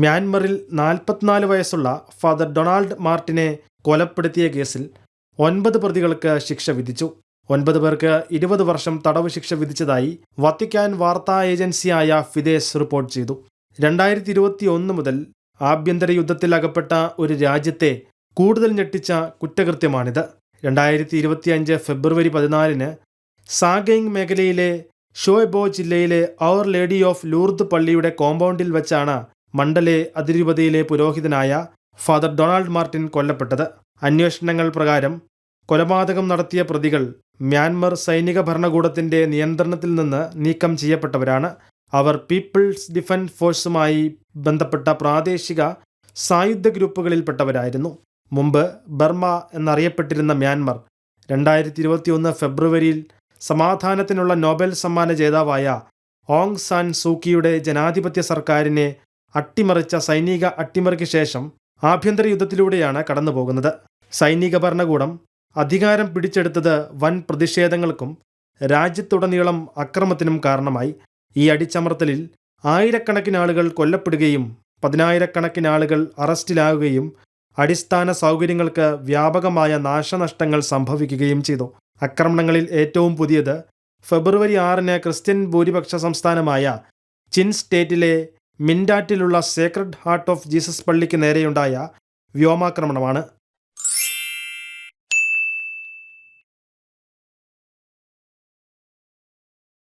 മ്യാൻമറിൽ 44 വയസ്സുള്ള father Donald മാർട്ടിനെ കൊലപ്പെടുത്തിയ കേസിൽ 9 പ്രതികൾക്ക് ശിക്ഷ വിധിച്ചു. 9 പേർക്ക് 20 വർഷം തടവ് ശിക്ഷ വിധിച്ചതായി വത്തിക്കാൻ വാർത്താ ഏജൻസിയായ ഫിദേസ് റിപ്പോർട്ട് ചെയ്തു. 2021 മുതൽ ആഭ്യന്തര യുദ്ധത്തിൽ അകപ്പെട്ട ഒരു രാജ്യത്തെ കൂടുതൽ ഞെട്ടിച്ച കുറ്റകൃത്യമാണിത്. 2025 ഫെബ്രുവരി 14 സാഗെയിങ് മേഖലയിലെ ഷോയ്ബോ ജില്ലയിലെ ഔർ ലേഡി ഓഫ് ലൂർദ് പള്ളിയുടെ കോമ്പൗണ്ടിൽ വെച്ചാണ് മണ്ഡലെ അതിരൂപതയിലെ പുരോഹിതനായ ഫാദർ ഡൊണാൾഡ് മാർട്ടിൻ കൊല്ലപ്പെട്ടത്. അന്വേഷണങ്ങൾ പ്രകാരം കൊലപാതകം നടത്തിയ പ്രതികൾ മ്യാൻമർ സൈനിക ഭരണകൂടത്തിന്റെ നിയന്ത്രണത്തിൽ നിന്ന് നീക്കം ചെയ്യപ്പെട്ടവരാണ്. അവർ പീപ്പിൾസ് ഡിഫൻസ് ഫോഴ്സുമായി ബന്ധപ്പെട്ട പ്രാദേശിക സായുധ ഗ്രൂപ്പുകളിൽപ്പെട്ടവരായിരുന്നു. മുമ്പ് ബർമ എന്നറിയപ്പെട്ടിരുന്ന മ്യാൻമർ 2021 ഫെബ്രുവരിയിൽ സമാധാനത്തിനുള്ള നോബൽ സമ്മാന ജേതാവായ ഓങ് സാൻ സൂക്കിയുടെ ജനാധിപത്യ സർക്കാരിനെ അട്ടിമറിച്ച സൈനിക അട്ടിമറിക്ക് ശേഷം ആഭ്യന്തര യുദ്ധത്തിലൂടെയാണ് കടന്നുപോകുന്നത്. സൈനിക ഭരണകൂടം അധികാരം പിടിച്ചെടുത്തത് വൻ പ്രതിഷേധങ്ങൾക്കും രാജ്യത്തുടനീളം അക്രമത്തിനും കാരണമായി. ഈ അടിച്ചമർത്തലിൽ ആയിരക്കണക്കിന് ആളുകൾ കൊല്ലപ്പെടുകയും 10,000-കണക്കിന് ആളുകൾ അറസ്റ്റിലാവുകയും അടിസ്ഥാന സൗകര്യങ്ങൾക്ക് വ്യാപകമായ നാശനഷ്ടങ്ങൾ സംഭവിക്കുകയും ചെയ്തു. ആക്രമണങ്ങളിൽ ഏറ്റവും പുതിയത് ഫെബ്രുവരി 6 ക്രിസ്ത്യൻ ഭൂരിപക്ഷ സംസ്ഥാനമായ ചിൻ സ്റ്റേറ്റിലെ മിൻഡാറ്റിലുള്ള സേക്രഡ് ഹാർട്ട് ഓഫ് ജീസസ് പള്ളിക്ക് നേരെയുണ്ടായ വ്യോമാക്രമണമാണ്.